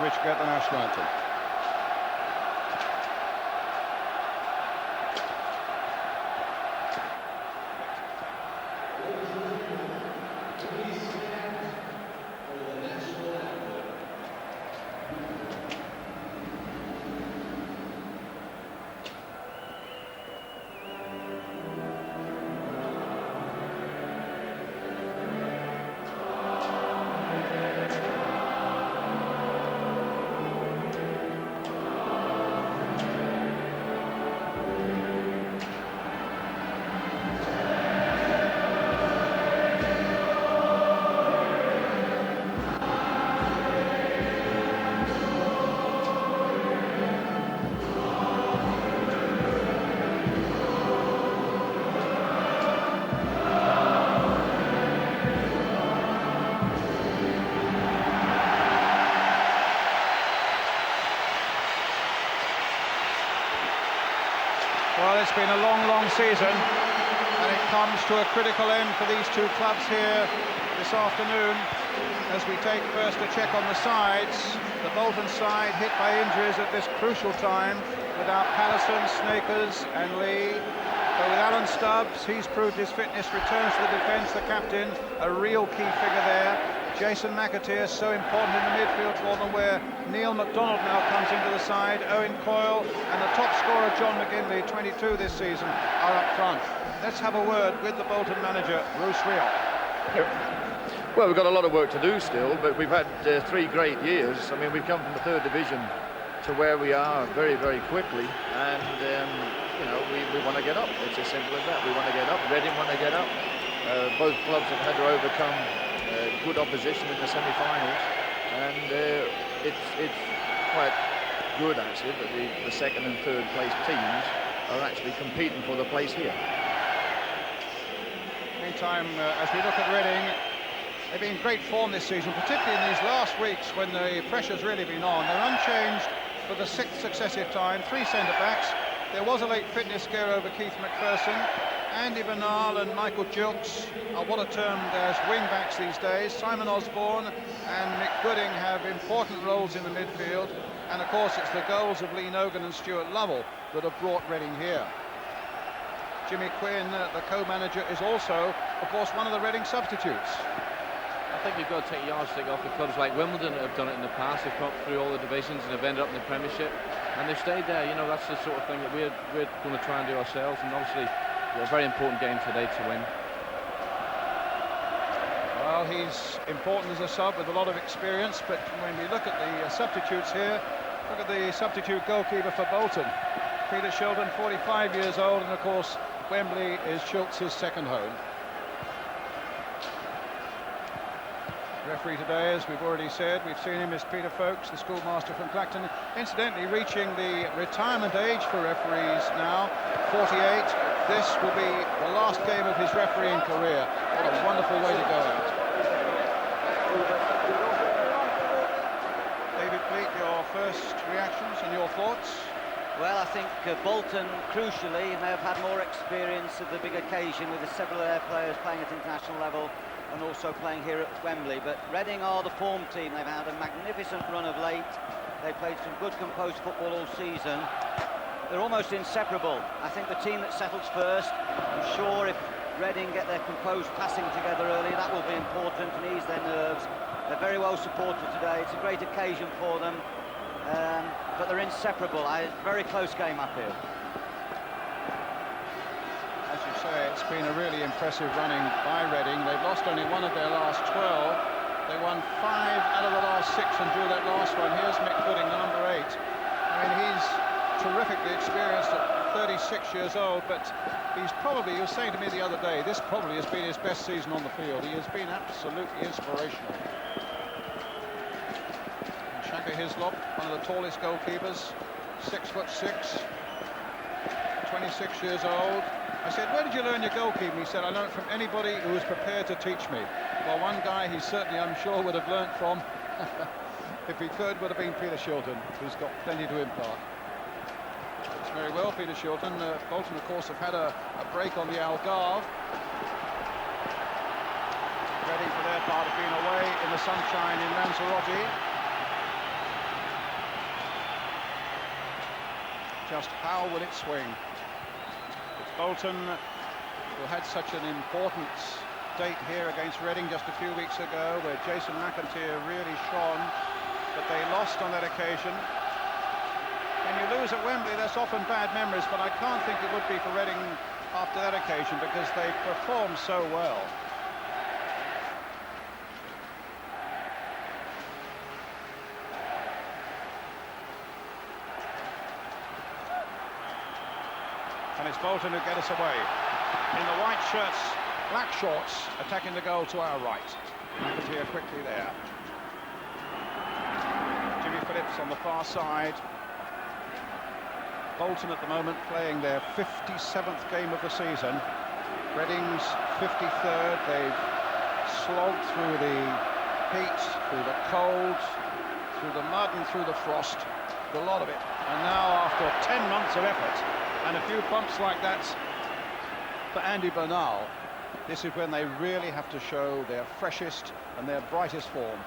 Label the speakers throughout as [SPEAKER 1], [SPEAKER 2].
[SPEAKER 1] which get the national anthem. Well, it's been a long season, and it comes to a critical end for these two clubs here this afternoon as we take first a check on the sides. The Bolton side hit by injuries at this crucial time without Pallison, Snakers and Lee. But with Alan Stubbs, he's proved his fitness, returns to the defence, the captain, a real key figure there. Jason McAteer, so important in the midfield for them, where Neil MacDonald now comes into the side. Owen Coyle and the top scorer, John McGinley, 22 this season, are up front. Let's have a word with the Bolton manager, Bruce Rioch.
[SPEAKER 2] Well, we've got a lot of work to do still, but we've had 3 great years. I mean, we've come from the 3rd division to where we are very quickly, and you know, we want to get up. It's as simple as that. We want to get up. Reading want to get up. Both clubs have had to overcome good opposition in the semi-finals, and it's quite good actually that the 2nd and 3rd place teams are actually competing for the place here.
[SPEAKER 1] Meantime, as we look at Reading, they've been in great form this season, particularly in these last weeks when the pressure's really been on. They're unchanged for the 6th successive time, 3 centre-backs. There was a late fitness scare over Keith McPherson. Andy Bernal and Michael Gilks are what are termed as wing-backs these days. Simon Osborne and Mick Gooding have important roles in the midfield. And of course it's the goals of Lee Nogan and Stuart Lovell that have brought Reading here. Jimmy Quinn, the co-manager, is also, of course, one of the Reading substitutes.
[SPEAKER 3] I think you've got to take a yardstick off the clubs like Wimbledon that have done it in the past. They've come through all the divisions and have ended up in the Premiership, and they've stayed there. You know, that's the sort of thing that we're going to try and do ourselves, and obviously a very important game today to win.
[SPEAKER 1] Well, he's important as a sub with a lot of experience, but when we look at the substitutes here, look at the substitute goalkeeper for Bolton, Peter Shilton, 45 years old, and of course Wembley is Schultz's second home. Referee today, as we've already said, we've seen him, is Peter Folkes, the schoolmaster from Clacton, incidentally reaching the retirement age for referees now, 48. This will be the last game of his refereeing career. What a wonderful way to go out. David Pleat, your first reactions and your thoughts?
[SPEAKER 4] Well, I think Bolton, crucially, may have had more experience of the big occasion with several of their players playing at international level and also playing here at Wembley. But Reading are the form team. They've had a magnificent run of late. They've played some good composed football all season. They're almost inseparable. I think the team that settles first, I'm sure if Reading get their composed passing together early, that will be important and ease their nerves. They're very well supported today. It's a great occasion for them, but they're inseparable. Very close game, I feel.
[SPEAKER 1] As you say, it's been a really impressive running by Reading. They've lost only 1 of their last 12. They won 5 out of the last 6 and drew that last one. Here's Mick Gooding, the number 8. I mean, he's terrifically experienced at 36 years old, but he's probably, he was saying to me the other day, this probably has been his best season on the field. He has been absolutely inspirational. And Shaka Hislop, one of the tallest goalkeepers, 6'6", 26 years old. I said, where did you learn your goalkeeping? He said, I learned from anybody who was prepared to teach me. Well, one guy he certainly, I'm sure, would have learnt from, if he could, would have been Peter Shilton, who's got plenty to impart. Very well, Peter Shilton. Bolton, of course, have had a break on the Algarve. Reading, for their part, have been away in the sunshine in Lanzarote. Just how will it swing? It's Bolton, who had such an important date here against Reading just a few weeks ago, where Jason McAteer really shone, but they lost on that occasion. When you lose at Wembley, that's often bad memories, but I can't think it would be for Reading after that occasion, because they performed so well. And it's Bolton who get us away. In the white shirts, black shorts, attacking the goal to our right. McAteer quickly there. Jimmy Phillips on the far side. Bolton at the moment playing their 57th game of the season. Reading's 53rd. They've slogged through the heat, through the cold, through the mud and through the frost. A lot of it. And now, after 10 months of effort and a few bumps like that for Andy Bernal, this is when they really have to show their freshest and their brightest form.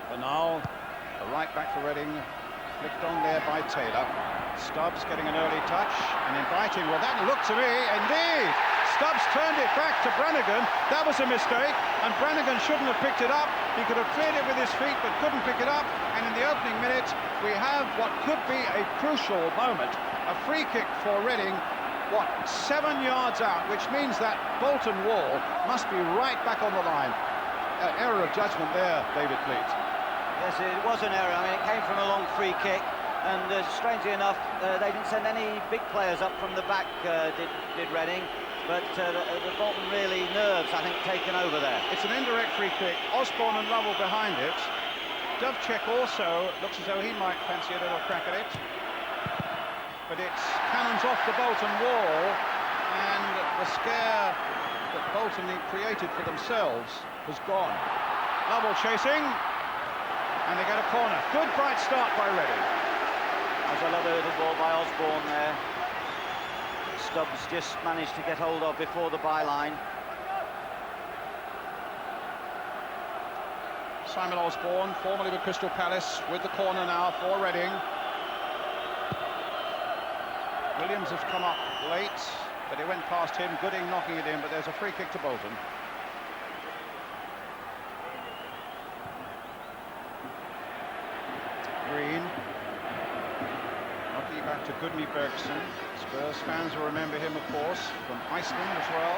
[SPEAKER 1] Bernal, the right back for Reading, flicked on there by Taylor. Stubbs getting an early touch and inviting. Well, that looked to me, indeed. Stubbs turned it back to Brannigan. That was a mistake, and Brannigan shouldn't have picked it up. He could have cleared it with his feet, but couldn't pick it up. And in the opening minute, we have what could be a crucial moment. A free kick for Reading, 7 yards out, which means that Bolton wall must be right back on the line. An error of judgment there, David Fleet.
[SPEAKER 4] Yes, it was an error. I mean, it came from a long free kick, and strangely enough, they didn't send any big players up from the back, did Reading. But the Bolton really nerves, I think, taken over there.
[SPEAKER 1] It's an indirect free kick. Osborne and Lovell behind it. Dovcek also looks as though he might fancy a little crack at it. But it's cannons off the Bolton wall, and the scare that Bolton created for themselves has gone. Lovell chasing, and they get a corner. Good bright start by Reading.
[SPEAKER 4] There's a lovely little ball by Osborne there. Stubbs just managed to get hold of before the byline.
[SPEAKER 1] Simon Osborne, formerly with Crystal Palace, with the corner now for Reading. Williams has come up late, but it went past him. Gooding knocking it in, but there's a free kick to Bolton. Green. Knocking back to Gudni Bergson. Spurs fans will remember him, of course, from Iceland as well.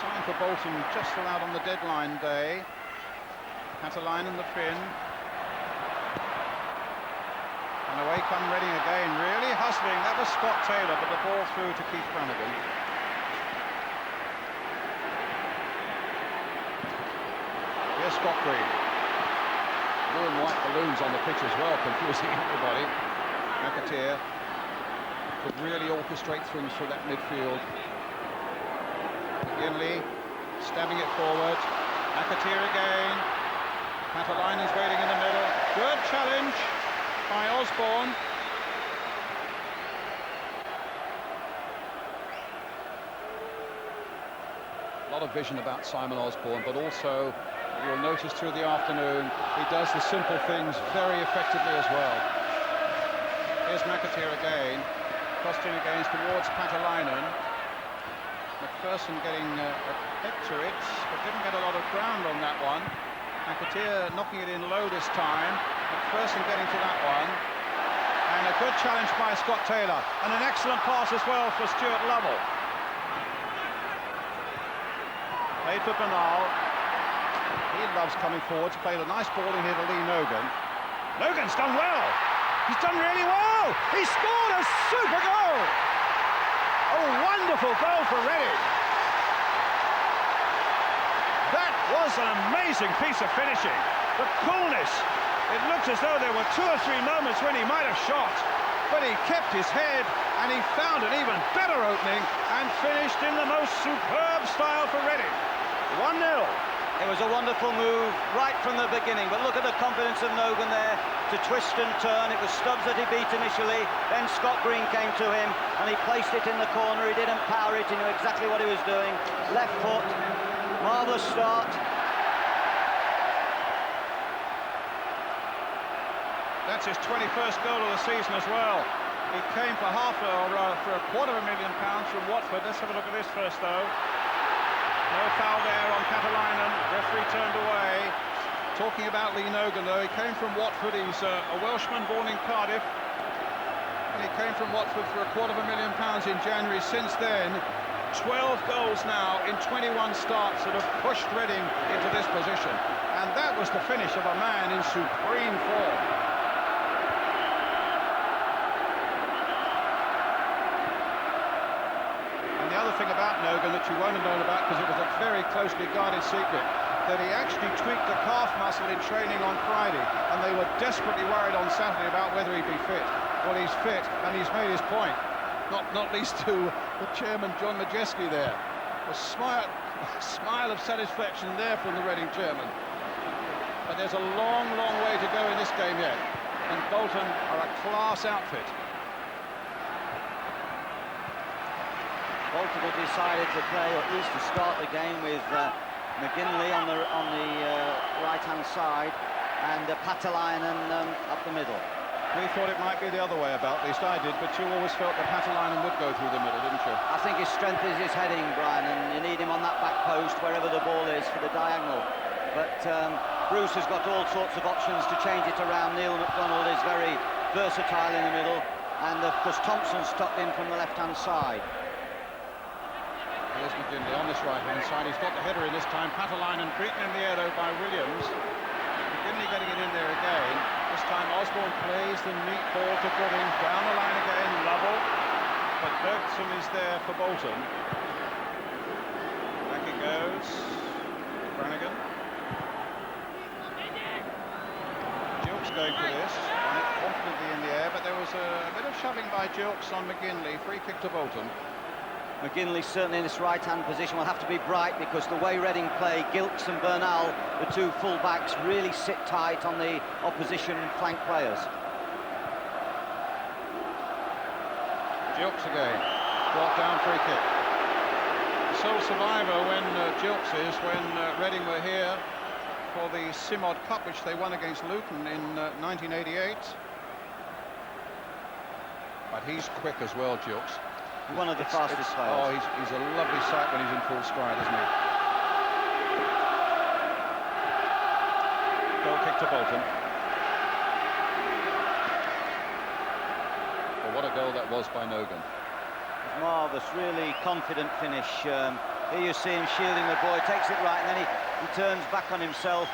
[SPEAKER 1] Signed for Bolton just allowed on the deadline day. Cataline and the Finn. And away come Reading again, really hustling. That was Scott Taylor, but the ball through to Keith Brannigan. Here's Scott Green. Blue and white balloons on the pitch as well, confusing everybody. McAteer could really orchestrate things through that midfield. McGinley stabbing it forward. McAteer again. Cataline is waiting in the middle. Good challenge by Osborne. A lot of vision about Simon Osborne, but also you'll notice through the afternoon he does the simple things very effectively as well. Here's McAteer again, crossing against towards Patalainen. McPherson getting a hit to it, but didn't get a lot of ground on that one. McAteer knocking it in low this time. McPherson getting to that one. And a good challenge by Scott Taylor. And an excellent pass as well for Stuart Lovell. Played for Bernal. He loves coming forwards. Played a nice ball in here to Lee Nogan. Nogan's done well. He's done really well. He scored a super goal. A wonderful goal for Reading. That was an amazing piece of finishing. The coolness. It looked as though there were 2 or 3 moments when he might have shot, but he kept his head and he found an even better opening and finished in the most superb style for Reading. 1-0.
[SPEAKER 4] It was a wonderful move right from the beginning, but look at the confidence of Nogan there to twist and turn. It was Stubbs that he beat initially, then Scott Green came to him and he placed it in the corner. He didn't power it, he knew exactly what he was doing. Left foot, marvellous start.
[SPEAKER 1] That's his 21st goal of the season as well. He came for for £250,000 from Watford. Let's have a look at this first, though. No foul there on Katalainen. Referee turned away. Talking about Lee Nogan, though, he came from Watford. He's a Welshman born in Cardiff. And he came from Watford for £250,000 in January. Since then, 12 goals now in 21 starts that have pushed Reading into this position. And that was the finish of a man in supreme form. And the other thing about Nogan that you won't have known about, because it was a very closely guarded secret, that he actually tweaked the calf muscle in training on Friday, and they were desperately worried on Saturday about whether he'd be fit. Well, he's fit, and he's made his point. Not least to the chairman, John Majeski, there. A smile of satisfaction there from the Reading chairman. But there's a long, long way to go in this game yet. And Bolton are a class outfit.
[SPEAKER 4] Bolton have decided to play, or at least to start the game, with McGinley on the right-hand side and Patalainen up the middle.
[SPEAKER 1] We thought it might be the other way about, at least I did, but you always felt that Patalainen would go through the middle, didn't you?
[SPEAKER 4] I think his strength is his heading, Brian, and you need him on that back post, wherever the ball is, for the diagonal. But Bruce has got all sorts of options to change it around. Neil McDonald is very versatile in the middle, and of course Thompson's tucked in from the left-hand side.
[SPEAKER 1] Here's McGinley on this right-hand side. He's got the header in this time. Patalainen beaten in the air, though, by Williams. McGinley getting it in there again. This time Osborne plays the neat ball to Gooding. Down the line again, Lovell. But Bergson is there for Bolton. Back it goes. Brannigan. Gilks going for this. Won it confidently in the air, but there was a bit of shoving by Gilks on McGinley. Free kick to Bolton.
[SPEAKER 4] McGinley certainly in this right-hand position will have to be bright, because the way Reading play, Gilks and Bernal, the two full-backs, really sit tight on the opposition flank players.
[SPEAKER 1] Gilks again. Brought down free kick. The sole survivor when Gilks is when Reading were here for the Simod Cup, which they won against Luton in 1988. But he's quick as well, Gilks.
[SPEAKER 4] One of the fastest players.
[SPEAKER 1] Oh, he's a lovely sight when he's in full stride, isn't he? Goal kick to Bolton. Well, what a goal that was by Nogan.
[SPEAKER 4] Marvellous, really confident finish. Here you see him shielding the ball, he takes it right, and then he turns back on himself.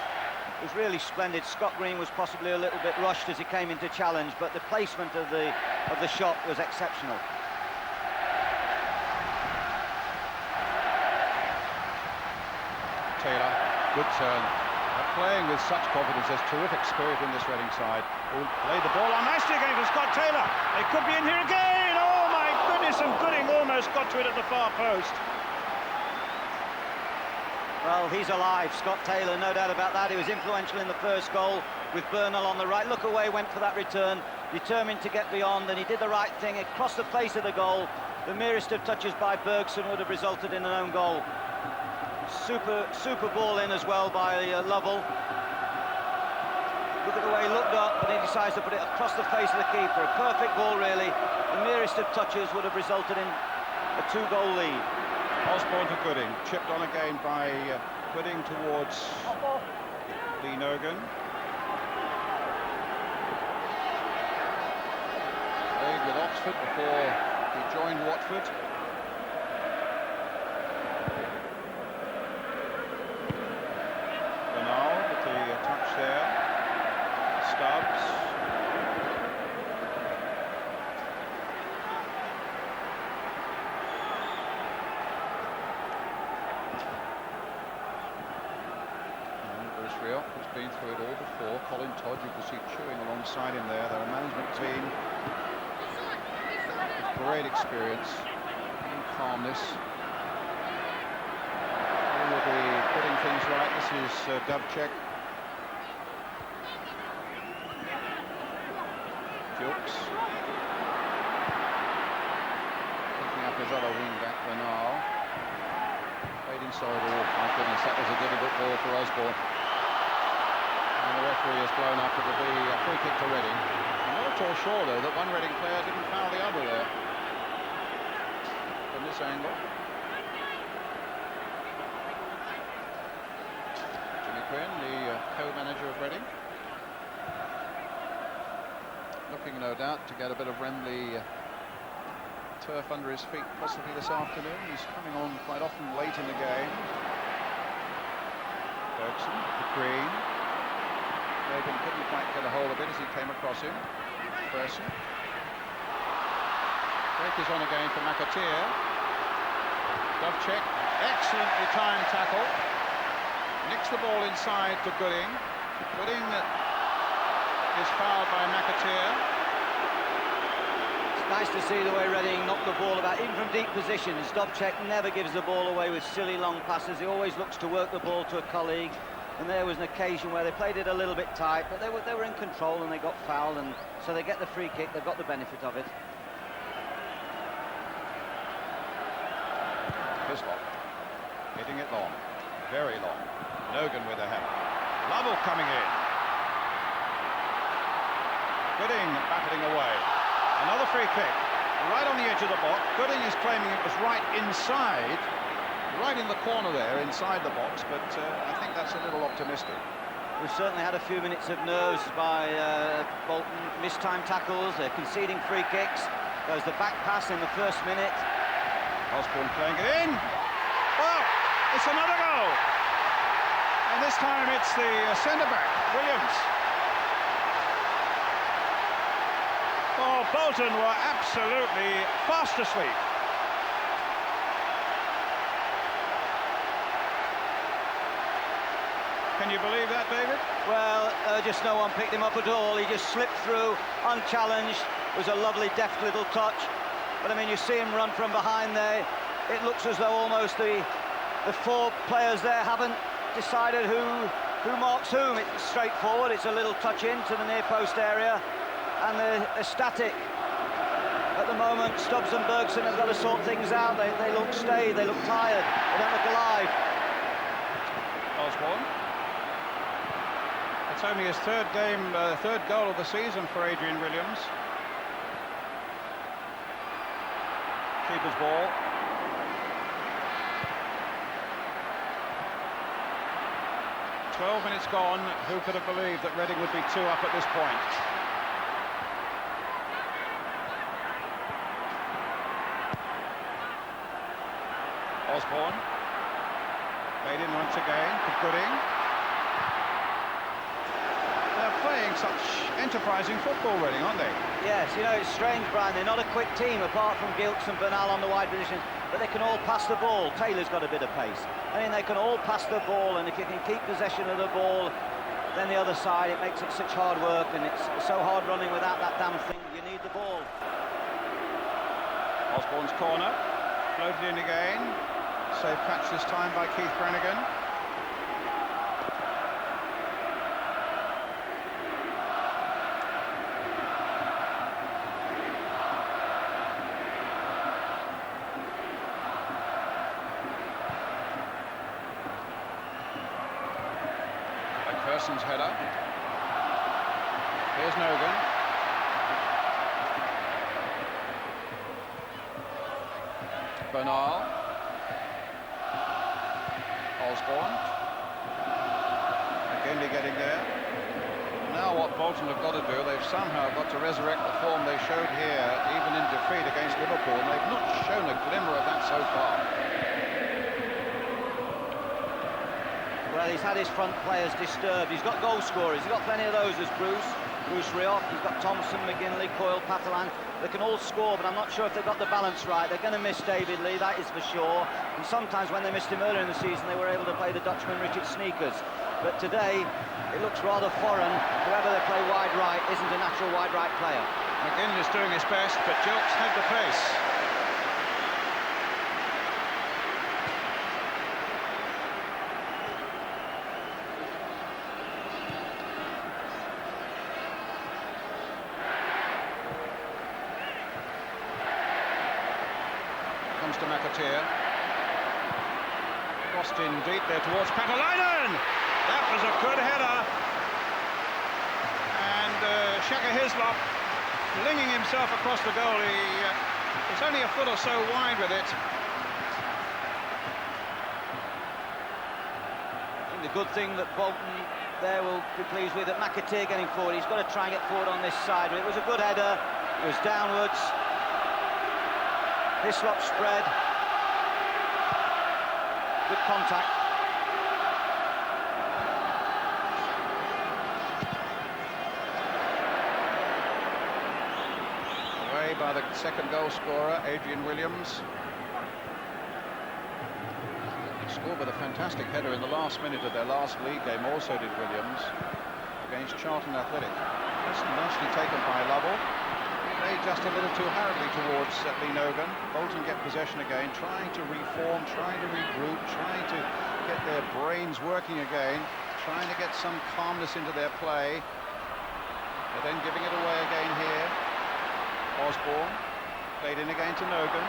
[SPEAKER 4] It was really splendid. Scott Green was possibly a little bit rushed as he came into challenge, but the placement of the shot was exceptional.
[SPEAKER 1] Taylor, good turn. Playing with such confidence. There's terrific spirit in this Reading side. Who played the ball on nicely again for Scott Taylor. They could be in here again. Oh my goodness, and Gooding almost got to it at the far post.
[SPEAKER 4] Well, he's alive, Scott Taylor, no doubt about that. He was influential in the first goal with Bernal on the right. Look away, went for that return, determined to get beyond, and he did the right thing across the face of the goal. The merest of touches by Bergson would have resulted in an own goal. Super ball in as well by Lovell. Look at the way he looked up, but he decides to put it across the face of the keeper. A perfect ball, really. The merest of touches would have resulted in a 2-goal lead.
[SPEAKER 1] Osborne to Gooding, chipped on again by Gooding towards Lee Nogan. Played with Oxford before he joined Watford. Bernal with the touch there. Stubbs. Who's been through it all before. Colin Todd, you can see chewing alongside him there. They're a management team with great experience and calmness. They will be putting things right. This is Dubček. Gilks. Picking up his other wing back, Bernal. Played inside. Oh my goodness, that was a difficult ball for Osborne. And the referee has blown up. It'll be a free kick to Reading. I'm not at all sure, though, that one Reading player didn't foul the other there. From this angle. Jimmy Quinn, the co-manager of Reading. Looking, no doubt, to get a bit of Wembley turf under his feet possibly this afternoon. He's coming on quite often late in the game. Bergson, the green. Logan couldn't quite get a hold of it as he came across him. Bergson. Break is on again for McAteer. Dovcek, excellently timed tackle. Nicks the ball inside to Gooding. Gooding is fouled by McAteer.
[SPEAKER 4] Nice to see the way Reading knocked the ball about, even from deep positions. Dovcek never gives the ball away with silly long passes. He always looks to work the ball to a colleague. And there was an occasion where they played it a little bit tight, but they were in control and they got fouled, and so they get the free kick. They've got the benefit of it.
[SPEAKER 1] Hislop hitting it long, very long. Nogan with a hammer. Lovell coming in. Gooding batting away. Another free kick, right on the edge of the box. Gooding is claiming it was right inside, right in the corner there, inside the box, but I think that's a little optimistic.
[SPEAKER 4] We've certainly had a few minutes of nerves by Bolton. Mistimed tackles, they're conceding free kicks. Goes the back pass in the first minute.
[SPEAKER 1] Osborne playing it in. Well, it's another goal. And this time it's the centre-back, Williams. Oh, Bolton were absolutely fast asleep. Can you believe that, David?
[SPEAKER 4] Well, just no one picked him up at all. He just slipped through, unchallenged. It was a lovely, deft little touch. But, I mean, you see him run from behind there. It looks as though almost the four players there haven't decided who marks whom. It's straightforward. It's a little touch into the near post area. And they're static at the moment. Stubbs and Bergson have got to sort things out. They look staid, they look tired, they don't look alive.
[SPEAKER 1] Osborne. It's only his third goal of the season for Adrian Williams. Keeper's ball. "12 minutes gone. Who could have believed that Reading would be 2 up at this point?" Osborne played in once again for Gooding. They're playing such enterprising football, Reading, aren't they?
[SPEAKER 4] Yes, you know, it's strange, Brian. They're not a quick team apart from Gilks and Bernal on the wide position, but they can all pass the ball. Taylor's got a bit of pace. I mean, they can all pass the ball, and if you can keep possession of the ball, then the other side, it makes it such hard work, and it's so hard running without that damn thing. You need the ball.
[SPEAKER 1] Osborne's corner, floated in again. Safe catch this time by Keith Brannigan. McPherson's header. Here's Nogan. Bernal. Osborne. McGinley getting there. Now what Bolton have got to do, they've somehow got to resurrect the form they showed here, even in defeat against Liverpool. And they've not shown a glimmer of that so far.
[SPEAKER 4] Well, he's had his front players disturbed. He's got goal scorers. He's got plenty of those as Bruce Rioch. He's got Thompson, McGinley, Coyle, Patalan. They can all score, but I'm not sure if they've got the balance right. They're going to miss David Lee, that is for sure. And sometimes when they missed him earlier in the season, they were able to play the Dutchman Richard Sneakers. But today, it looks rather foreign. Whoever they play wide right isn't a natural wide right player.
[SPEAKER 1] McGinley's doing his best, but Gilks had the pace. Comes to McAteer. Crossed in deep there towards Patalainen. That was a good header. flinging himself across the goal. It's only a foot or so wide with it.
[SPEAKER 4] I think the good thing that Bolton there will be pleased with, that McAteer getting forward. He's got to try and get forward on this side. It was a good header. It was downwards. Hislop spread. Good contact.
[SPEAKER 1] Away by the second goal scorer, Adrian Williams. Scored with a fantastic header in the last minute of their last league game, also did Williams, against Charlton Athletic. That's nicely taken by Lovell. Played just a little too hurriedly towards Lee Nogan. Bolton get possession again, trying to reform, trying to regroup, trying to get their brains working again, trying to get some calmness into their play. But then giving it away again here. Osborne played in again to Nogan.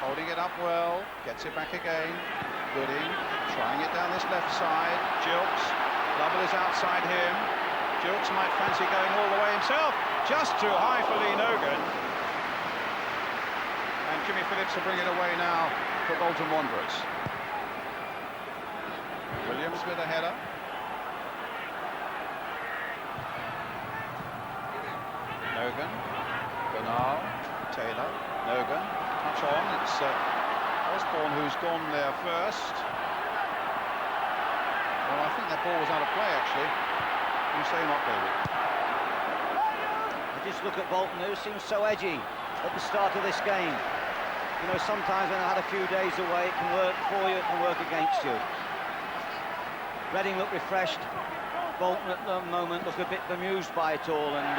[SPEAKER 1] Holding it up well, gets it back again. Gooding trying it down this left side. Gilks, Lovell is outside him. Gilks might fancy going all the way himself. Just too high for Lee Nogan. And Jimmy Phillips will bring it away now for Bolton Wanderers. Williams with a header. Nogan, Bernal, Taylor, Nogan. Touch on, it's Osborne who's gone there first. Well, I think that ball was out of play, actually. You say not, David?
[SPEAKER 4] I just look at Bolton, who seems so edgy at the start of this game. You know, sometimes when I had a few days away, it can work for you, it can work against you. Reading look refreshed. Bolton at the moment look a bit bemused by it all, and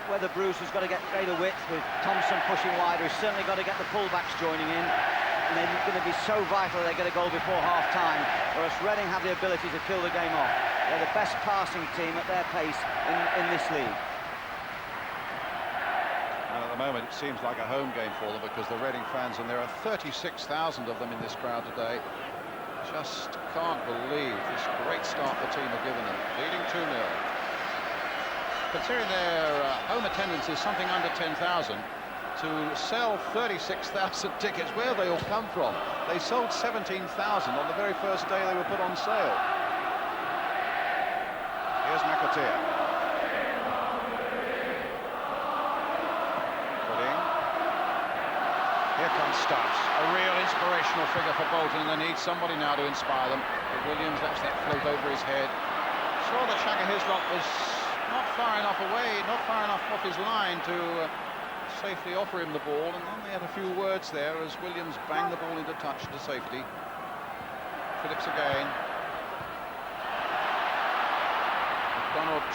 [SPEAKER 4] whether Bruce has got to get greater width with Thompson pushing wider, he's certainly got to get the fullbacks joining in, and they're going to be so vital they get a goal before half-time, whereas Reading have the ability to kill the game off. They're the best passing team at their pace in this league.
[SPEAKER 1] And at the moment it seems like a home game for them, because the Reading fans, and there are 36,000 of them in this crowd today, just can't believe this great start the team have given them, leading 2-0. Considering their home attendance is something under 10,000, to sell 36,000 tickets, where have they all come from? They sold 17,000 on the very first day they were put on sale. Here's McAteer. Gooding. Here comes Stubbs, a real inspirational figure for Bolton, and they need somebody now to inspire them. But Williams lets that float over his head. Saw that Shaka Hislop was not far enough away, not far enough off his line to safely offer him the ball, and then they had a few words there as Williams banged the ball into touch to safety. Phillips again. Donald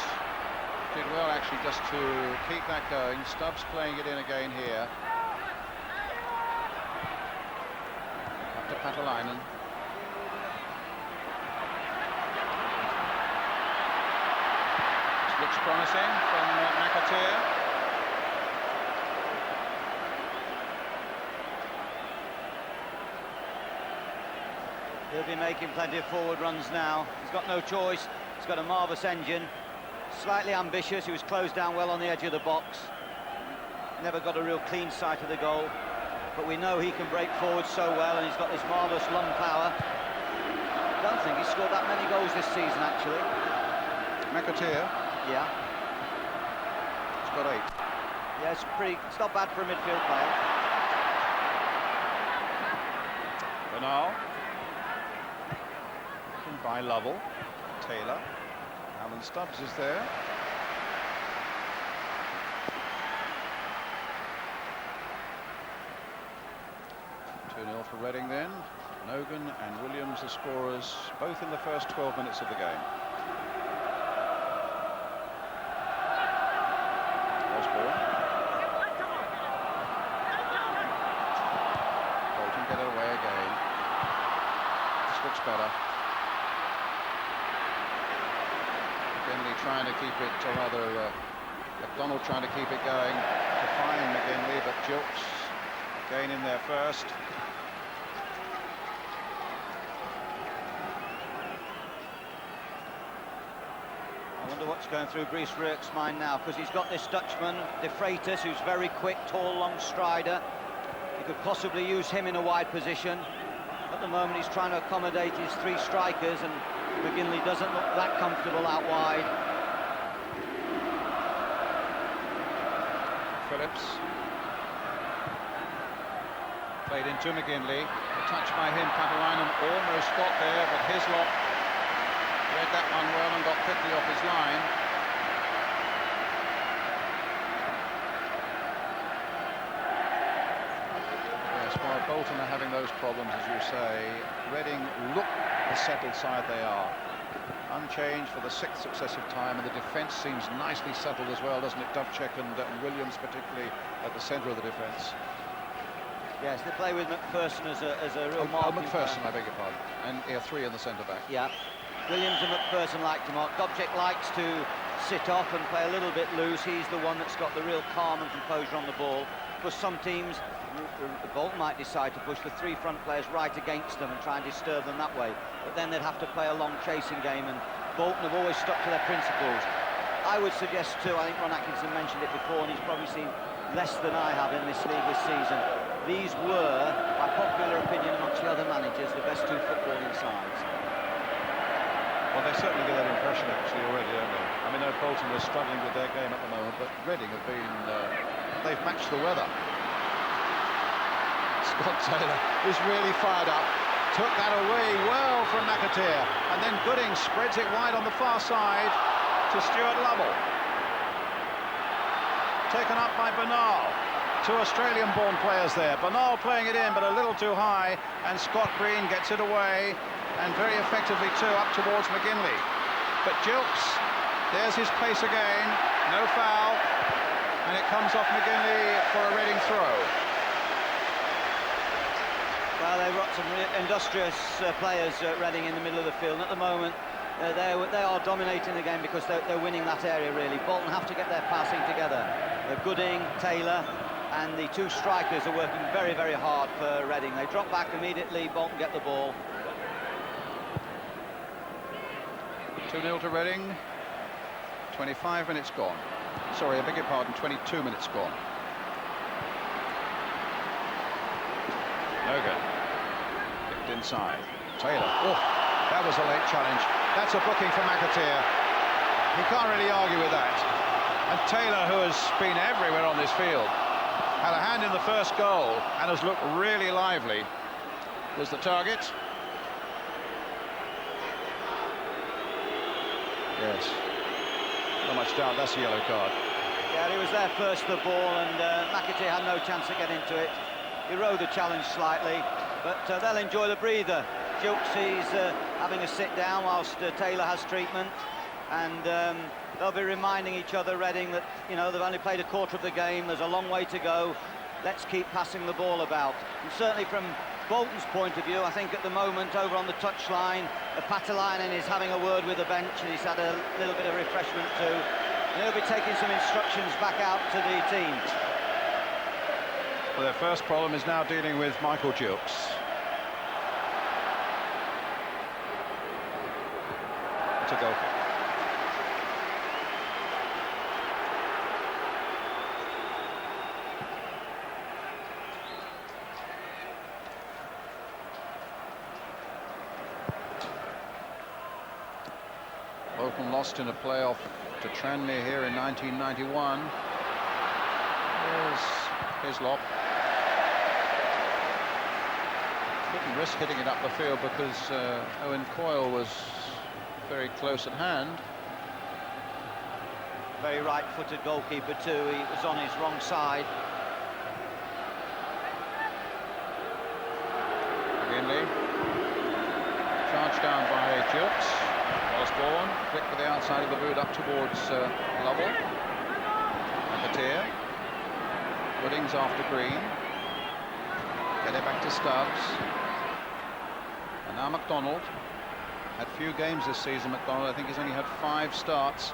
[SPEAKER 1] did well actually just to keep that going. Stubbs playing it in again here. Up to Patalainen. Looks promising from McAteer.
[SPEAKER 4] He'll be making plenty of forward runs now. He's got no choice. He's got a marvellous engine. Slightly ambitious. He was closed down well on the edge of the box. Never got a real clean sight of the goal. But we know he can break forward so well, and he's got this marvellous lung power. I don't think he's scored that many goals this season, actually.
[SPEAKER 1] McAteer.
[SPEAKER 4] Yeah.
[SPEAKER 1] He's got 8.
[SPEAKER 4] Yeah, it's not bad for a midfield player.
[SPEAKER 1] Bernal. By Lovell. Taylor. Alan Stubbs is there. For Reading then. Nogan and Williams the scorers, both in the first 12 minutes of the game. Osborne. Bolton get it away again. This looks better. McGinley trying to keep it, or rather McDonald trying to keep it going to find McGinley, but Gilks again in there first.
[SPEAKER 4] wonder what's going through Brice Ruijk's mind now, because he's got this Dutchman, De Freitas, who's very quick, tall, long strider. He could possibly use him in a wide position. At the moment, he's trying to accommodate his three strikers, and McGinley doesn't look that comfortable out wide.
[SPEAKER 1] Phillips. Played into McGinley. A touch by him, Patalainen almost got there, but Hislop read that one well and got quickly off his line. Yes, while Bolton are having those problems, as you say, Reading look the settled side they are. Unchanged for the 6th successive time, and the defence seems nicely settled as well, doesn't it? Dovcek and Williams particularly at the centre of the defence.
[SPEAKER 4] Yes, they play with McPherson as a real marking
[SPEAKER 1] McPherson, I beg your pardon. And three in the centre-back.
[SPEAKER 4] Yeah. Williams and McPherson like to mark. Dovcek likes to sit off and play a little bit loose. He's the one that's got the real calm and composure on the ball. For some teams, Bolton might decide to push the three front players right against them and try and disturb them that way. But then they'd have to play a long chasing game, and Bolton have always stuck to their principles. I would suggest too, I think Ron Atkinson mentioned it before, and he's probably seen less than I have in this league this season. These were, by popular opinion amongst the other managers, the best two footballing sides.
[SPEAKER 1] Well, they certainly get that impression actually already, don't they? I mean, Bolton are struggling with their game at the moment, but Reading have been, they've matched the weather. Scott Taylor is really fired up. Took that away well from McAteer, and then Gooding spreads it wide on the far side to Stuart Lovell. Taken up by Bernal. Two Australian-born players there. Bernal playing it in, but a little too high, and Scott Green gets it away, and very effectively too, up towards McGinley. But Gilks, there's his pace again, no foul, and it comes off McGinley for a Reading throw.
[SPEAKER 4] Well, they've got some industrious players Reading in the middle of the field. And at the moment, they are dominating the game because they're winning that area, really. Bolton have to get their passing together. Gooding, Taylor, and the two strikers are working very, very hard for Reading. They drop back immediately, Bolton get the ball.
[SPEAKER 1] 2-0 to Reading. 25 minutes gone. Sorry, I beg your pardon, 22 minutes gone. Logan. Kicked inside. Taylor. Oh, that was a late challenge. That's a booking for McAteer. He can't really argue with that. And Taylor, who has been everywhere on this field, had a hand in the first goal and has looked really lively. Was the target? Yes. Not much doubt that's a yellow card.
[SPEAKER 4] Yeah, he was there first the ball, and McAteer had no chance to get into it. He rode the challenge slightly, but they'll enjoy the breather. Gilkes having a sit down whilst Taylor has treatment, and they'll be reminding each other, Reading, that, you know, they've only played a quarter of the game, there's a long way to go, let's keep passing the ball about. And certainly from Bolton's point of view, I think at the moment over on the touchline, Patalainen is having a word with the bench, and he's had a little bit of refreshment too, and he'll be taking some instructions back out to the team.
[SPEAKER 1] Well, their first problem is now dealing with Michael Gilkes. It's a goal kick. Bolton lost in a playoff to Tranmere here in 1991. There's Hislop. Couldn't risk hitting it up the field because Owen Coyle was very close at hand.
[SPEAKER 4] Very right-footed goalkeeper too, he was on his wrong side.
[SPEAKER 1] McGinley. Charged down by Gilkes. Osborne, quick with the outside of the boot up towards Lovell. McAteer. Gooding's after Green. Get it back to Stubbs. And now McDonald. Had few games this season, McDonald. I think he's only had 5 starts.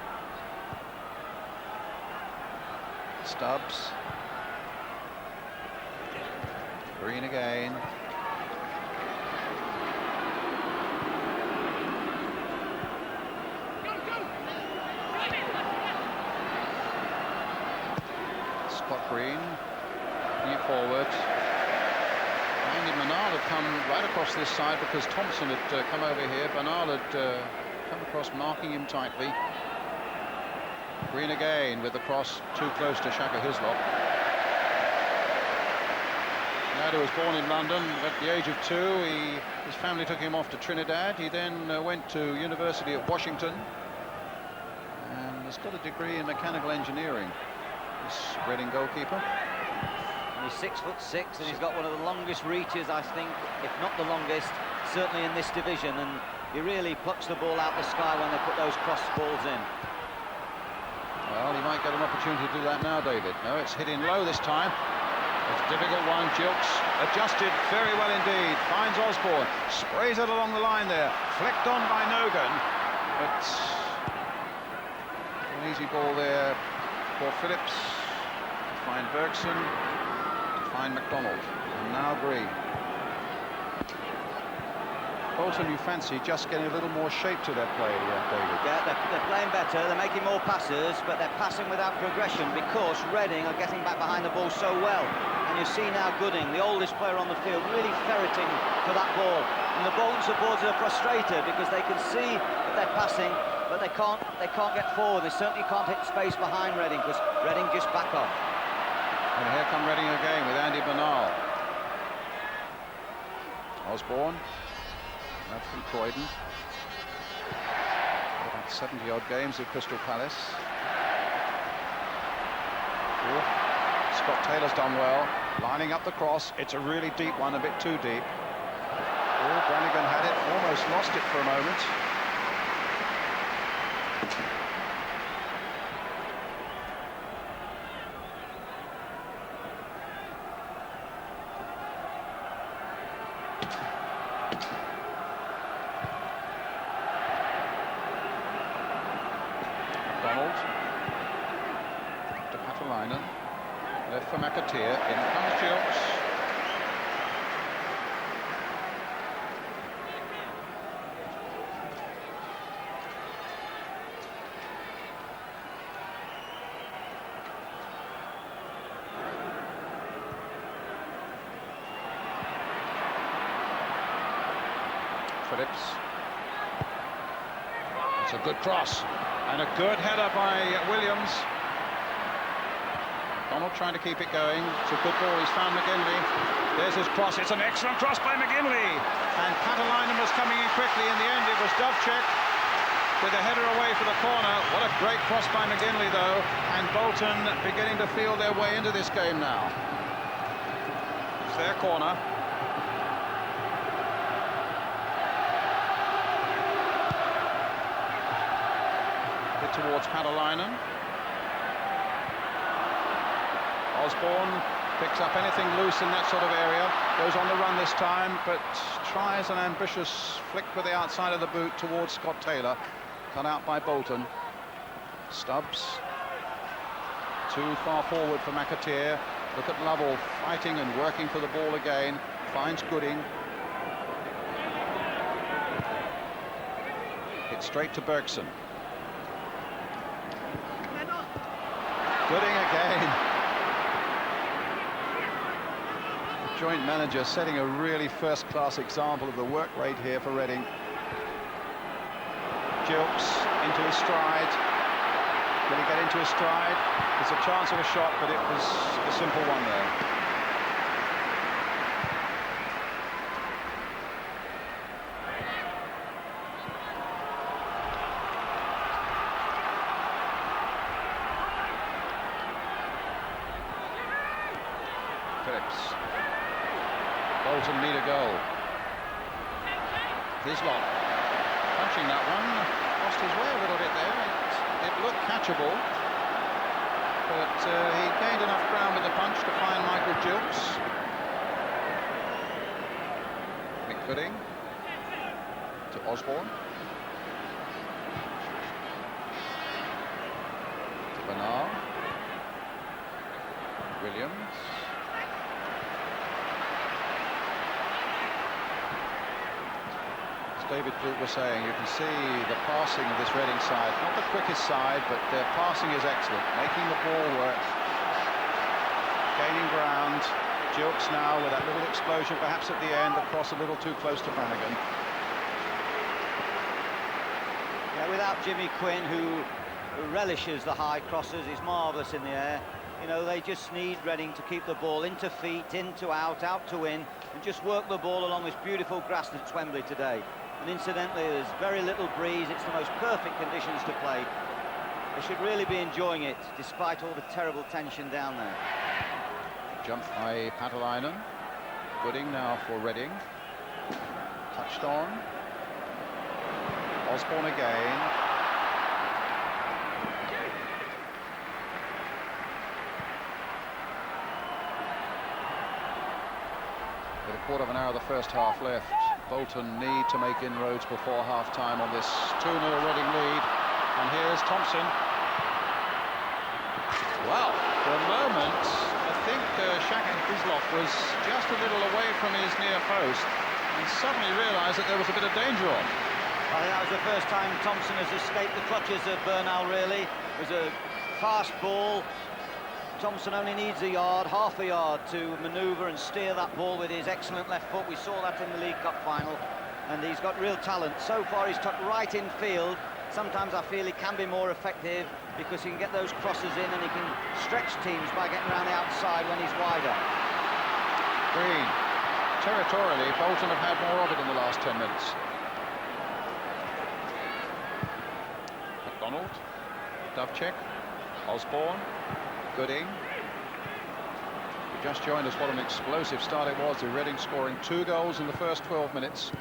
[SPEAKER 1] Stubbs. Green again. Scott Green, new forward. Andy Bernal had come right across this side because Thompson had come over here. Bernal had come across, marking him tightly. Green again with the cross too close to Shaka Hislop. Nadu was born in London at the age of 2. His family took him off to Trinidad. He then went to University of Washington and has got a degree in mechanical engineering. This Reading goalkeeper.
[SPEAKER 4] And he's 6'6", and he's got one of the longest reaches, I think, if not the longest, certainly in this division. And he really plucks the ball out the sky when they put those cross balls in.
[SPEAKER 1] Well, he might get an opportunity to do that now, David. No, it's hit in low this time. It's a difficult one. Gilks adjusted very well indeed. Finds Osborne, sprays it along the line there. Flicked on by Nogan. It's an easy ball there for Phillips. To find Bergson. To find McDonald. And now Green. Bolton, you fancy just getting a little more shape to their play, David?
[SPEAKER 4] Yeah, they're playing better, they're making more passes, but they're passing without progression because Reading are getting back behind the ball so well. And you see now Gooding, the oldest player on the field, really ferreting for that ball. And the Bolton supporters are frustrated because they can see that they're passing, but they can't get forward. They certainly can't hit space behind Reading because Reading just back off.
[SPEAKER 1] And here come Reading again with Andy Bernal. Osborne. Out from Croydon. About 70-odd games at Crystal Palace. Ooh. Scott Taylor's done well, lining up the cross. It's a really deep one, a bit too deep. Oh, Brannigan had it, almost lost it for a moment. Left for McAteer, in comes Gilks. Phillips. It's a good cross and a good header by Williams. Donald trying to keep it going. It's a good ball. He's found McGinley. There's his cross. It's an excellent cross by McGinley. And Patalainen was coming in quickly. In the end, it was Dovcek with a header away for the corner. What a great cross by McGinley, though. And Bolton beginning to feel their way into this game now. It's their corner. Bit towards Patalainen. Osborne picks up anything loose in that sort of area, goes on the run this time, but tries an ambitious flick with the outside of the boot towards Scott Taylor, cut out by Bolton. Stubbs, too far forward for McAteer. Look at Lovell fighting and working for the ball again, finds Gooding. Hits straight to Bergson. Gooding again. Joint manager setting a really first-class example of the work rate here for Reading. Gilks into his stride. Will he get into his stride? There's a chance of a shot, but it was a simple one there. Phillips. Bolton need a goal. Hislop punching that one, lost his way a little bit there. It looked catchable, but he gained enough ground with the punch to find Michael Gilks. McGooding to Osborne. To Bernal. Williams. David was saying, you can see the passing of this Reading side, not the quickest side, but their passing is excellent, making the ball work. gaining ground. Gilks now with that little explosion perhaps at the end, the cross a little too close to Flanagan.
[SPEAKER 4] Yeah, without Jimmy Quinn, who relishes the high crosses, he's marvellous in the air. You know, they just need Reading to keep the ball into feet, into out to in, and just work the ball along this beautiful grass that's Wembley today. And incidentally, there's very little breeze. It's the most perfect conditions to play. They should really be enjoying it, despite all the terrible tension down there.
[SPEAKER 1] Jump by Patalainen. Gooding now for Reading. Touched on. Osborne again. With a quarter of an hour of the first half left, Bolton need to make inroads before half-time on this 2-0 Reading lead. And here's Thompson. Well, for a moment, I think Shaka Hislop was just a little away from his near post and suddenly realised that there was a bit of danger on.
[SPEAKER 4] I think that was the first time Thompson has escaped the clutches of Bernal, really. It was a fast ball. Thompson only needs a yard, half a yard, to manoeuvre and steer that ball with his excellent left foot. We saw that in the League Cup final, and he's got real talent. So far, he's tucked right in field. Sometimes I feel he can be more effective because he can get those crosses in and he can stretch teams by getting around the outside when he's wider.
[SPEAKER 1] Green. Territorially, Bolton have had more of it in the last 10 minutes. McDonald, Dovcek, Osborne, Gooding. You just joined us, what an explosive start it was, with Reading scoring 2 goals in the first 12 minutes.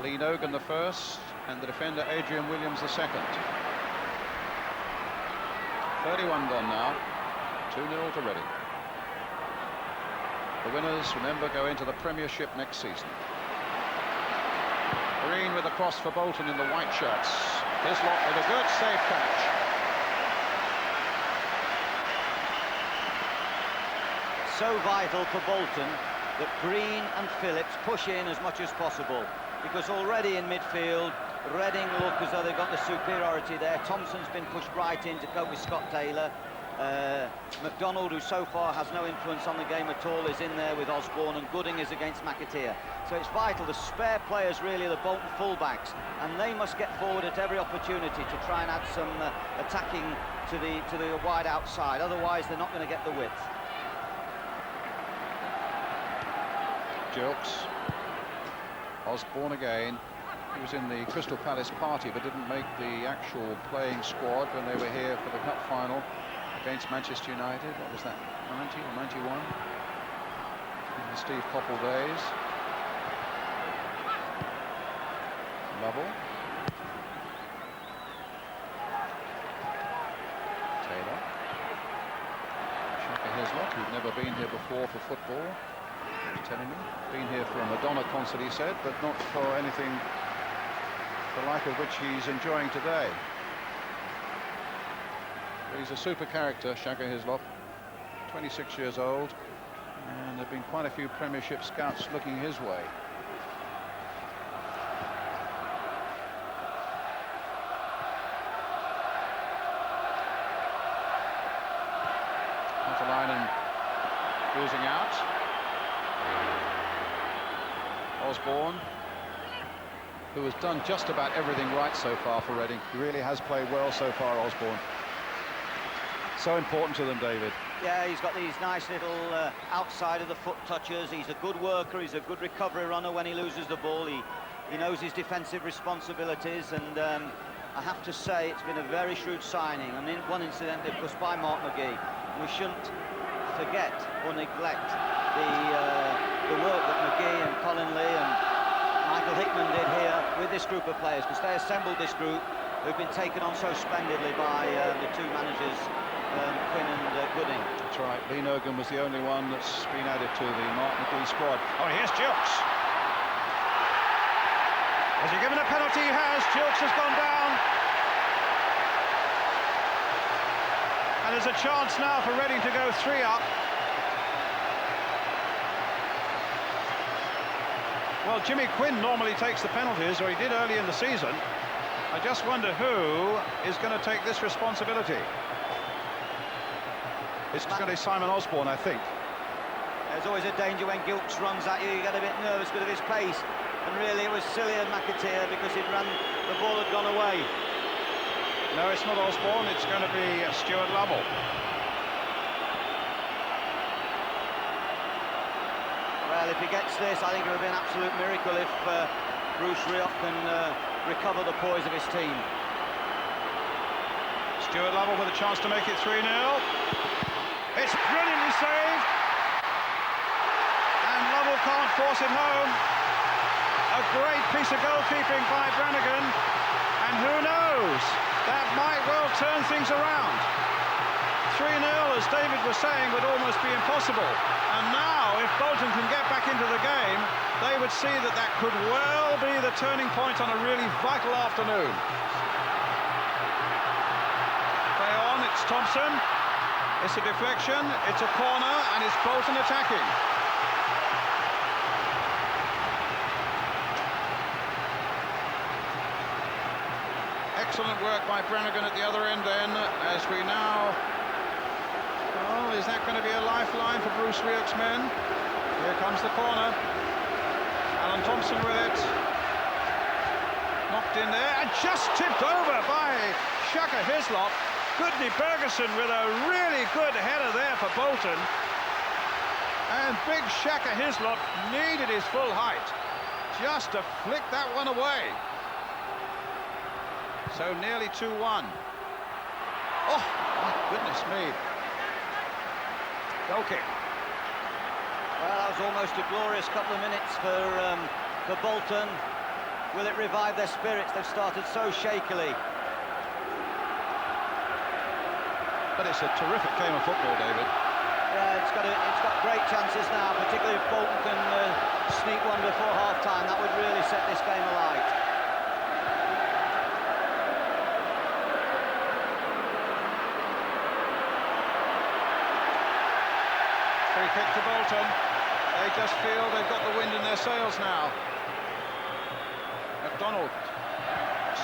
[SPEAKER 1] Lee Nogan the first, and the defender Adrian Williams the second. 31 gone now, 2-0 to Reading. The winners, remember, go into the Premiership next season. Green with a cross for Bolton in the white shirts. Hislop with a good safe catch.
[SPEAKER 4] So vital for Bolton that Green and Phillips push in as much as possible, because already in midfield, Reading look as though they've got the superiority there. Thompson's been pushed right in to cope with Scott Taylor. McDonald, who so far has no influence on the game at all, is in there with Osborne, and Gooding is against McAteer. So it's vital. The spare players really are the Bolton fullbacks, and they must get forward at every opportunity to try and add some attacking to the wide outside. Otherwise, they're not going to get the width.
[SPEAKER 1] Gilks. Osborne again. He was in the Crystal Palace party but didn't make the actual playing squad when they were here for the cup final against Manchester United. What was that, 90 or 91? In the Steve Coppell days. Lovell. Taylor. Shaka Hislop, who'd never been here before for football. Telling me, been here for a Madonna concert, he said, but not for anything the like of which he's enjoying today. But he's a super character, Shaka Hislop, 26 years old, and there have been quite a few Premiership scouts looking his way. Patalainen losing out. Osborne, who has done just about everything right so far for Reading. He really has played well so far, Osborne. So important to them, David.
[SPEAKER 4] Yeah, he's got these nice little outside of the foot touches. He's a good worker, he's a good recovery runner when he loses the ball. He knows his defensive responsibilities, and I have to say it's been a very shrewd signing. And in one incident, of course, by Mark McGee. We shouldn't forget or neglect the work that McGee and Colin Lee and Michael Hickman did here with this group of players, because they assembled this group who've been taken on so splendidly by the two managers, Quinn and Gooding.
[SPEAKER 1] That's right. Lee Nogan was the only one that's been added to the Mark McGee squad. Oh, here's Gilks. Has he given a penalty? He has. Gilks has gone down. And there's a chance now for Reading to go 3 up. Well, Jimmy Quinn normally takes the penalties, or he did early in the season. I just wonder who is going to take this responsibility. It's going to be Simon Osborne, I think.
[SPEAKER 4] There's always a danger when Gilks runs at you, you get a bit nervous because of his pace. And really it was silly of McAteer because he'd run, the ball had gone away.
[SPEAKER 1] No, it's not Osborne, it's going to be Stuart Lovell.
[SPEAKER 4] Well, if he gets this, I think it would be an absolute miracle if Bruce Rioch can recover the poise of his team.
[SPEAKER 1] Stuart Lovell with a chance to make it 3-0. It's brilliantly saved. And Lovell can't force it home. A great piece of goalkeeping by Brannigan. And who knows, that might well turn things around. 3-0, as David was saying, would almost be impossible. And now, if Bolton can get back into the game, they would see that that could well be the turning point on a really vital afternoon. Play on, it's Thompson. It's a deflection, it's a corner, and it's Bolton attacking. Excellent work by Brannigan at the other end then, as we now... Well, is that going to be a lifeline for Bruce Rioch's men? Here comes the corner. Alan Thompson with it. Knocked in there, and just tipped over by Shaka Hislop. Goodney Bergerson with a really good header there for Bolton. And big Shaka Hislop needed his full height just to flick that one away. So nearly 2-1. Oh, my goodness me. Goal kick.
[SPEAKER 4] Well, that was almost a glorious couple of minutes for Bolton. Will it revive their spirits? They've started so shakily.
[SPEAKER 1] But it's a terrific game of football, David.
[SPEAKER 4] Yeah, it's got great chances now, particularly if Bolton can sneak one before half-time. That would really set this game alight.
[SPEAKER 1] Free kick to Bolton. They just feel they've got the wind in their sails now. McDonald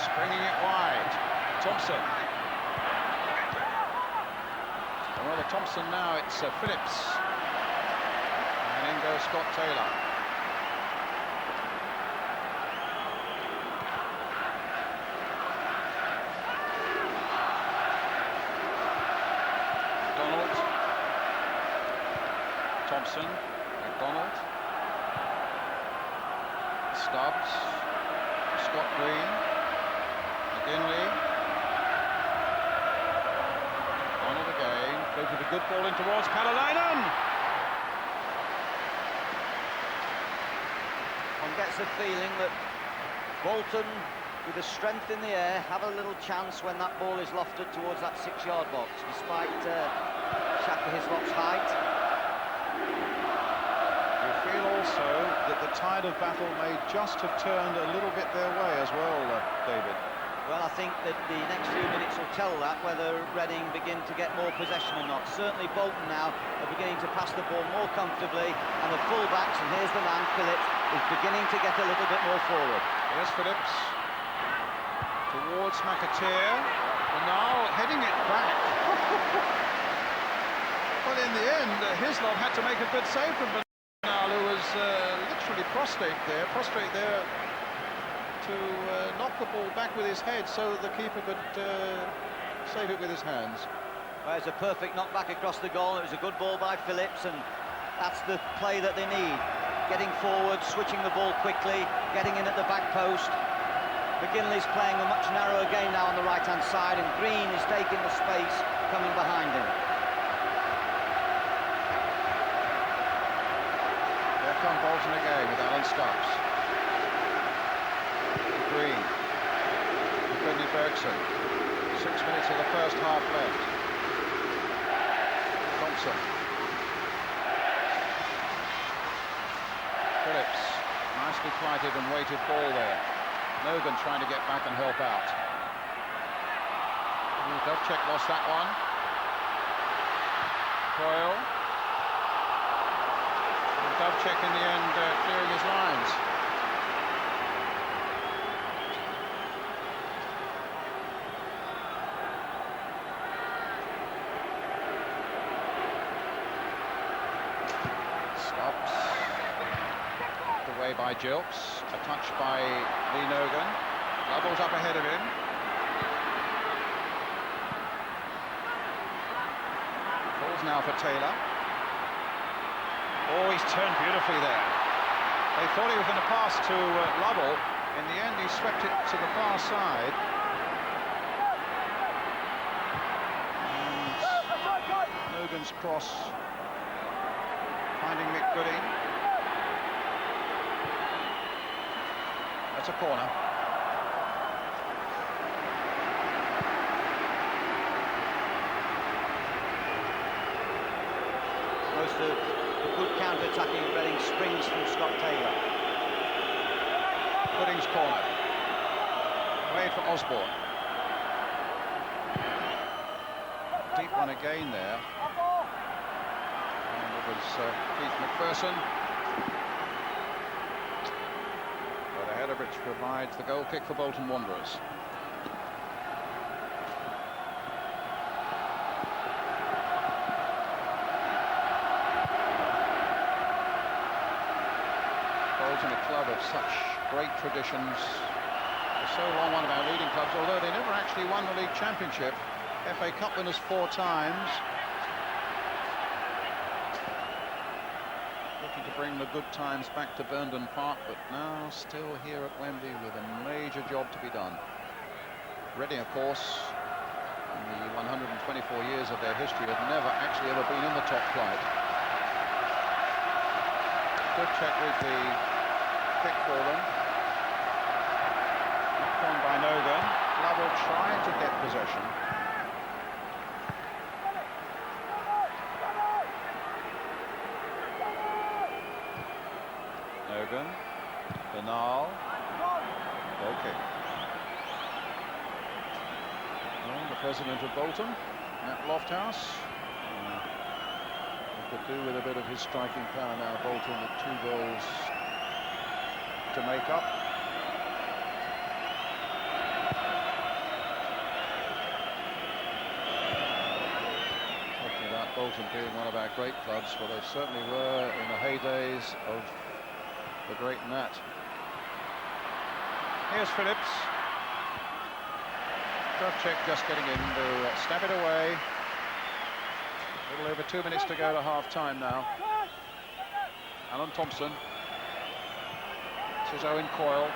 [SPEAKER 1] springing it wide. Thompson. Well, Thompson now, it's Phillips. And in goes Scott Taylor. McDonald. Thompson. McDonald. Stubbs. Scott Green. McGinley. Donald again. Floated a good ball in towards Kalalainen.
[SPEAKER 4] One gets the feeling that Bolton, with the strength in the air, have a little chance when that ball is lofted towards that 6-yard box, despite Shaka Hislop's height.
[SPEAKER 1] You feel also that the tide of battle may just have turned a little bit their way as well, David.
[SPEAKER 4] Well, I think that the next few minutes will tell that, whether Reading begin to get more possession or not. Certainly Bolton now are beginning to pass the ball more comfortably, and the full-backs, and here's the man, Phillips, is beginning to get a little bit more forward.
[SPEAKER 1] Here's Phillips towards McAteer, and now heading it back. Well, in the end, Hislop had to make a good save from Bernal, who was literally prostrate there to knock the ball back with his head so that the keeper could save it with his hands.
[SPEAKER 4] Well, it's a perfect knockback across the goal. It was a good ball by Phillips, and that's the play that they need. Getting forward, switching the ball quickly, getting in at the back post. McGinley's playing a much narrower game now on the right-hand side, and Green is taking the space coming behind him.
[SPEAKER 1] There come Bolton again with Alan Stubbs. Green. Goodney Bergson. 6 minutes of the first half left. Thompson. Phillips. Nicely flighted and weighted ball there. Logan trying to get back and help out. Dovcek lost that one. Coyle. And Dovcek in the end clearing his lines. by Gilps, a touch by Lee Nogan. Lovell's up ahead of him. Falls now for Taylor. Oh, he's turned beautifully there. They thought he was going to pass to Lovell. In the end, he swept it to the far side. And Nogan's cross finding Mick Gooding. That's a corner.
[SPEAKER 4] Most of the good counter-attacking at Reading springs from Scott Taylor.
[SPEAKER 1] Gooding's corner. Away for Osborne. Deep one again there. And it was Keith McPherson. But ahead of which provides the goal kick for Bolton Wanderers. Bolton, a club of such great traditions, for so long one of our leading clubs, although they never actually won the league championship. FA Cup winners 4 times. Looking to bring the good times back to Burnden Park, but now still here at Wembley with a major job to be done. Reading, of course, in the 124 years of their history, have never actually ever been in the top flight. Good check with the kick for them. Knocked on by Nogan. Lovell trying to get possession. Nogan. Bernal. Okay. Well, the president of Bolton, Matt Lofthouse. Could do with a bit of his striking power now. Bolton with 2 goals to make up. Talking about Bolton being one of our great clubs, well, they certainly were in the heydays of the great Nat. Here's Phillips. Dovcek just getting in to stab it away. A little over 2 minutes to go to half-time now. Alan Thompson. This is Owen Coyle.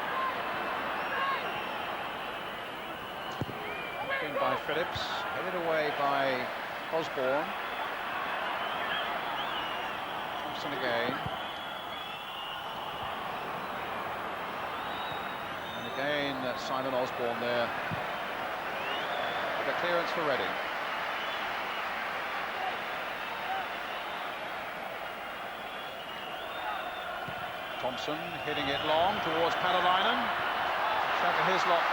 [SPEAKER 1] In by Phillips. Headed away by Osborne. Thompson again. And again, Simon Osborne there. With a clearance for Reading. Thompson hitting it long towards Palilainen. Shaka Hislop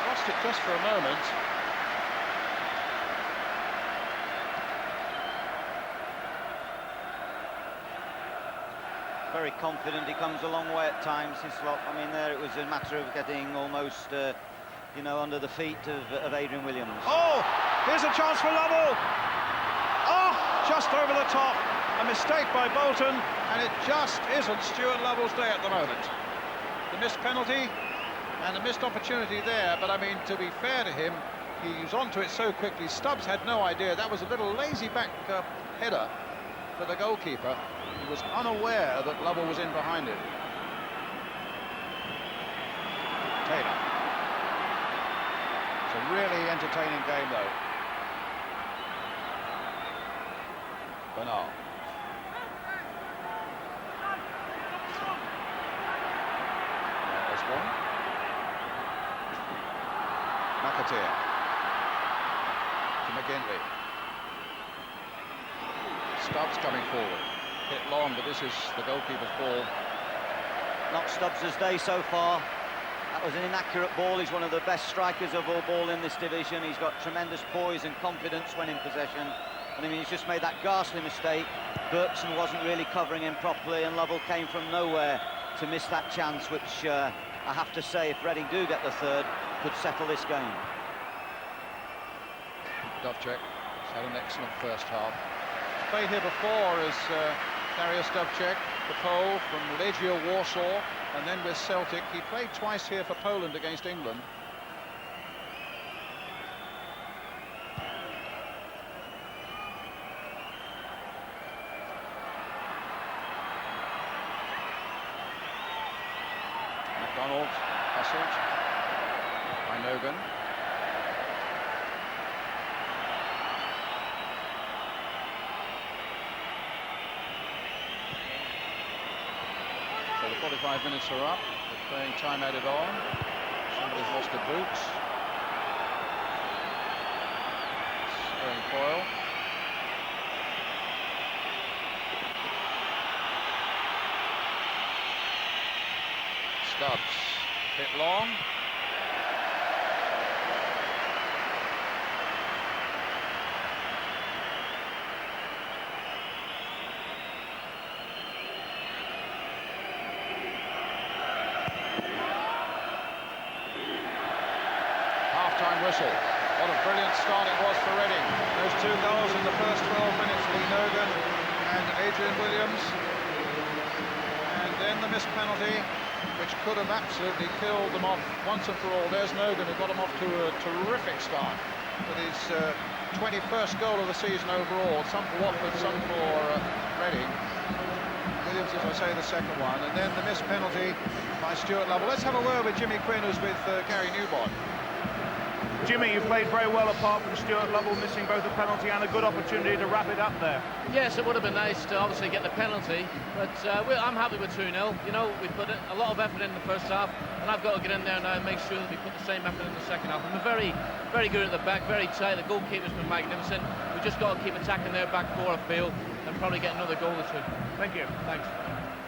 [SPEAKER 1] lost it just for a moment.
[SPEAKER 4] Very confident, he comes a long way at times, Hislop. I mean, there it was a matter of getting almost, you know, under the feet of Adrian Williams.
[SPEAKER 1] Oh, here's a chance for Lovell. Oh, just over the top. A mistake by Bolton, and it just isn't Stuart Lovell's day at the moment. The missed penalty and the missed opportunity there, but I mean, to be fair to him, he was onto it so quickly. Stubbs had no idea. That was a little lazy back header for the goalkeeper. He was unaware that Lovell was in behind him. Taylor. It's a really entertaining game, though. Bernal. Osborne. McAteer. To McGinley. Stubbs coming forward. Hit long, but this is the goalkeeper's ball.
[SPEAKER 4] Not Stubbs' day so far. That was an inaccurate ball. He's one of the best strikers of all ball in this division. He's got tremendous poise and confidence when in possession. And I mean, he's just made that ghastly mistake. Berkson wasn't really covering him properly, and Lovell came from nowhere to miss that chance, which I have to say, if Reading do get the third, could settle this game.
[SPEAKER 1] Dovcek has had an excellent first half. Played here before as Dariusz Dubček, the Pole from Legia Warsaw, and then with Celtic. He played twice here for Poland against England. McDonald hustled by Nogan. So the 45 minutes are up. They're playing time added on. Somebody's lost a boot. Owen Coyle. Stubbs hit long. Half-time whistle. What a brilliant start it was for Reading. Those 2 goals in the first 12 minutes, Lee Nogan and Adrian Williams. And then the missed penalty, which could have absolutely killed them off once and for all. There's Nogan, who got them off to a terrific start with his 21st goal of the season overall. Some for Watford, some for Reading. Williams, as I say, the second one. And then the missed penalty by Stuart Lovell. Let's have a word with Jimmy Quinn, who's with Gary Newbon.
[SPEAKER 5] Jimmy, you played very well apart from Stuart Lovell missing both a penalty and a good opportunity to wrap it up there.
[SPEAKER 3] Yes, it would have been nice to obviously get the penalty, but I'm happy with 2-0. You know, we put a lot of effort in the first half, and I've got to get in there now and make sure that we put the same effort in the second half. We're very, very good at the back, very tight. The goalkeeper's been magnificent. We just got to keep attacking their back four of field and probably get another goal or two.
[SPEAKER 5] Thank you.
[SPEAKER 3] Thanks.